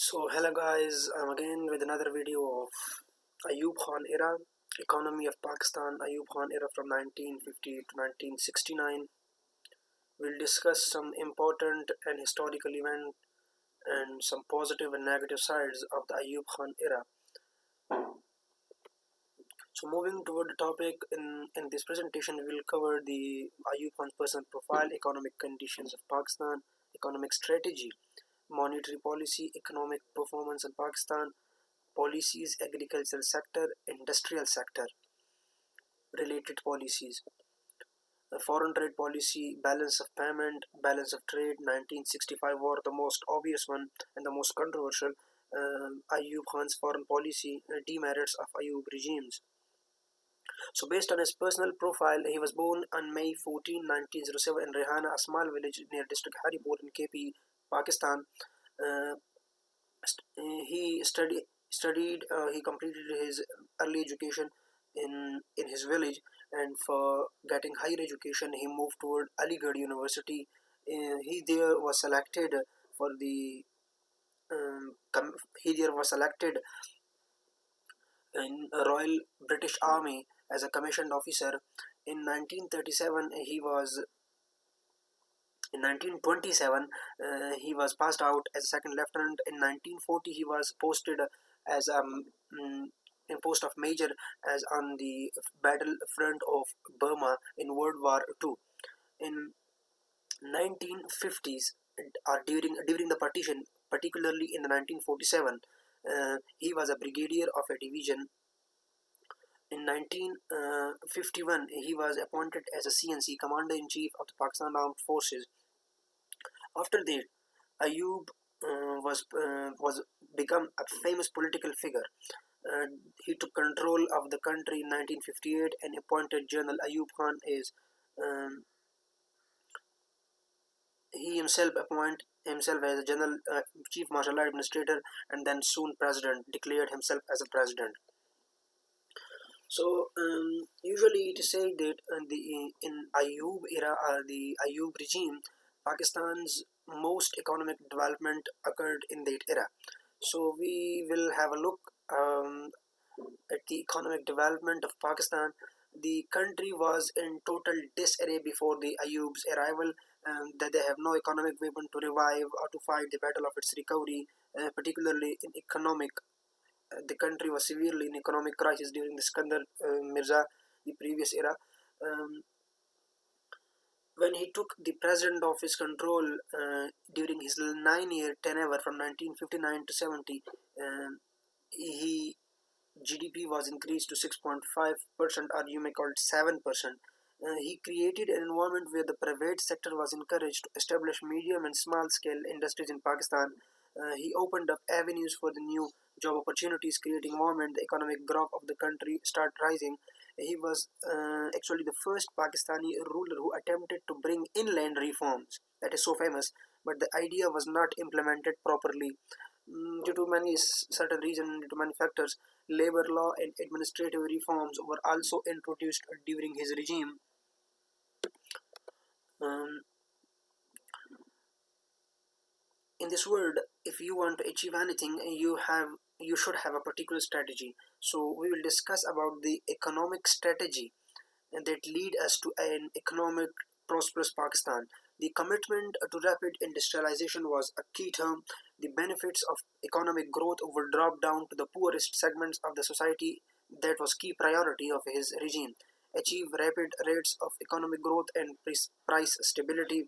So hello guys, I'm again with another video of Ayyub Khan era, economy of Pakistan, Ayyub Khan era from 1950 to 1969. We'll discuss some important and historical event and some positive and negative sides of the Ayyub Khan era. So moving toward the topic, in this presentation we will cover the Ayyub Khan's personal profile, economic conditions of Pakistan, economic strategy, monetary policy, economic performance in Pakistan, policies, agricultural sector, industrial sector, related policies, foreign trade policy, balance of payment, balance of trade, 1965 war, the most obvious one and the most controversial, Ayyub Khan's foreign policy, demerits of Ayyub regimes. So based on his personal profile, he was born on May 14, 1907 in Rehana, a small village near district Haripur in KP, Pakistan. Uh, he he completed his early education in his village, and for getting higher education he moved toward Aligarh University. He there was selected for the he there was selected in Royal British Army as a commissioned officer. In 1937 he was In 1927, he was passed out as a second lieutenant. In 1940, he was posted as a in post of major as on the battlefront of Burma in World War II. In 1950s, or during the partition, particularly in the 1947, he was a brigadier of a division. In 1951, he was appointed as a CNC, Commander-in-Chief of the Pakistan Armed Forces. After that, Ayyub was become a famous political figure. Uh, he took control of the country in 1958 and appointed General Ayyub Khan as um, he himself appointed himself as a general chief martial law administrator, and then soon president, declared himself as a president. So usually it is said that in Ayyub era, or the Ayyub regime, Pakistan's most economic development occurred in that era. So we will have a look at the economic development of Pakistan. The country was in total disarray before the Ayyub's arrival, that they have no economic weapon to revive or to fight the battle of its recovery, particularly in economic. The country was severely in economic crisis during the Skandar Mirza, the previous era. Um, when he took the president of his control during his 9-year tenure from 1959 to 70, he GDP was increased to 6.5%, or you may call it 7%. He created an environment where the private sector was encouraged to establish medium and small scale industries in Pakistan. He opened up avenues for the new job opportunities, creating environment the economic growth of the country start rising. He was actually the first Pakistani ruler who attempted to bring inland reforms. That is so famous, but the idea was not implemented properly. Due to many certain reasons, due to many factors, labor law and administrative reforms were also introduced during his regime. Um, in this world, if you want to achieve anything, you should have a particular strategy. So we will discuss about the economic strategy that lead us to an economic prosperous Pakistan. The commitment to rapid industrialization was a key term. The benefits of economic growth would drop down to the poorest segments of the society. That was key priority of his regime. Achieve rapid rates of economic growth and price stability.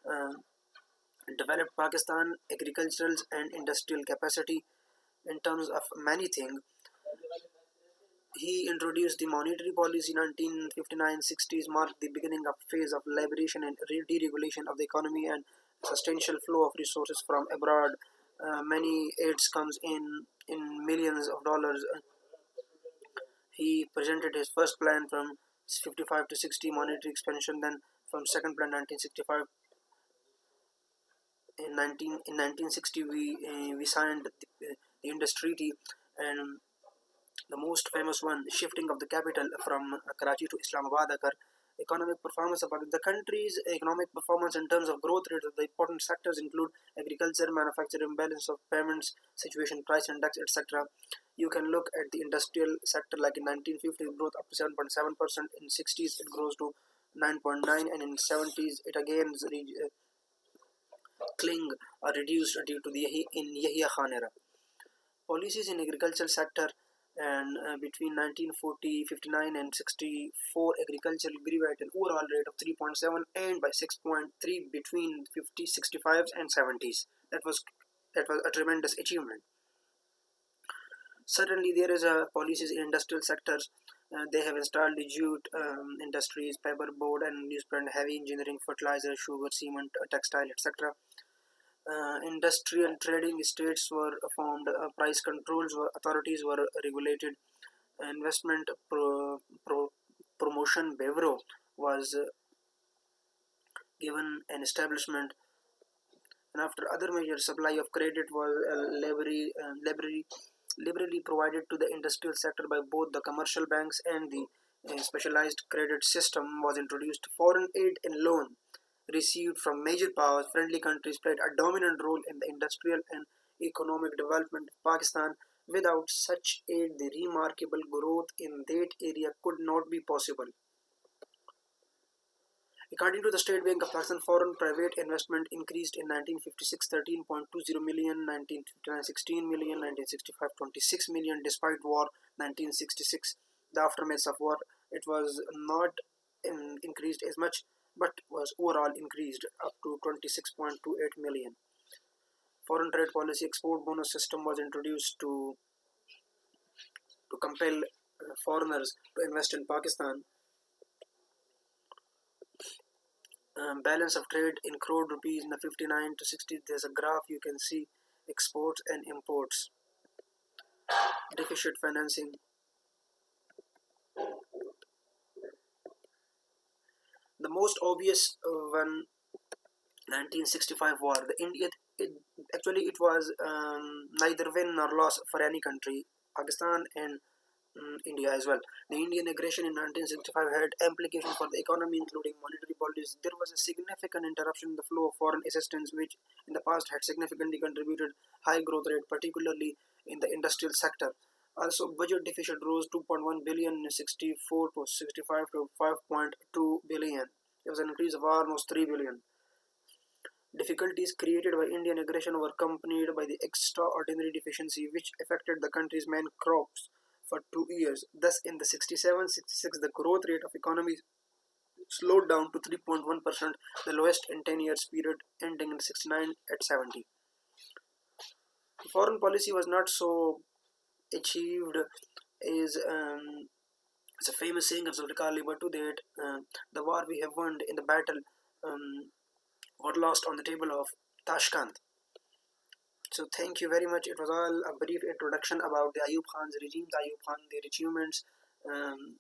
Uh, Develop Pakistan agricultural and industrial capacity in terms of many things. He introduced the monetary policy in 1959-60s, marked the beginning of a phase of liberation and deregulation of the economy and substantial flow of resources from abroad. Many aids comes in millions of dollars. He presented his first plan from 55 to 60 monetary expansion, then from second plan 1965. In 1960 we signed the Indus Treaty, and the most famous one, shifting of the capital from Karachi to Islamabad occurred. Economic performance of the country's economic performance in terms of growth rate of the important sectors include agriculture, manufacturing, balance of payments, situation, price index, etc. You can look at the industrial sector like in 1950 it growth up to 7.7%, in 60s it grows to 9.9, and in 70s it again cling or reduced due to the Yahya Khan era. Policies in agricultural sector and between 1940, 59 and 64 agriculture grew at an overall rate of 3.7 and by 6.3 between 50, 65s and 70s. That was a tremendous achievement. Certainly, there is a policies in industrial sectors. They have installed the jute industries, paperboard and newsprint, heavy engineering, fertilizer, sugar, cement, textile, etc. Industrial trading estates were formed, price controls authorities were regulated, investment promotion bureau was given an establishment, and after other measures, supply of credit was liberally provided to the industrial sector by both the commercial banks, and the specialized credit system was introduced. Foreign aid and loan received from major powers friendly countries played a dominant role in the industrial and economic development of Pakistan. Without such aid, the remarkable growth in that area could not be possible. According to the State Bank of Pakistan, foreign private investment increased in 1956 13.20 million, 1959 16 million, 1965 26 million. Despite war, 1966, the aftermath of war, it was not increased as much, but was overall increased up to 26.28 million. Foreign trade policy export bonus system was introduced to compel foreigners to invest in Pakistan. Balance of trade in crore rupees in the 59 to 60. There's a graph you can see exports and imports, deficit financing. The most obvious one, 1965 war. The India, it, actually it was neither win nor loss for any country, Pakistan and India as well. The Indian aggression in 1965 had implications for the economy, including monetary policies. There was a significant interruption in the flow of foreign assistance, which in the past had significantly contributed high growth rate, particularly in the industrial sector. Also, budget deficit rose 2.1 billion in 64 to 65 to 5.2 billion. There was an increase of almost 3 billion. Difficulties created by Indian aggression were accompanied by the extraordinary deficiency which affected the country's main crops for 2 years. Thus, in the 67-66, the growth rate of economy slowed down to 3.1%, the lowest in 10 years period, ending in 69 at 70. Foreign policy was not so achieved is it's a famous saying of Zulfikar Ali Bhutto that the war we have won in the battle were lost on the table of Tashkent. So thank you very much. It was all a brief introduction about the Ayyub Khan's regime, the Ayyub Khan, their achievements. Um,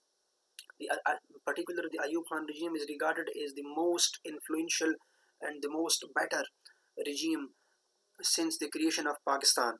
Particularly the Ayyub Khan regime is regarded as the most influential and the most better regime since the creation of Pakistan.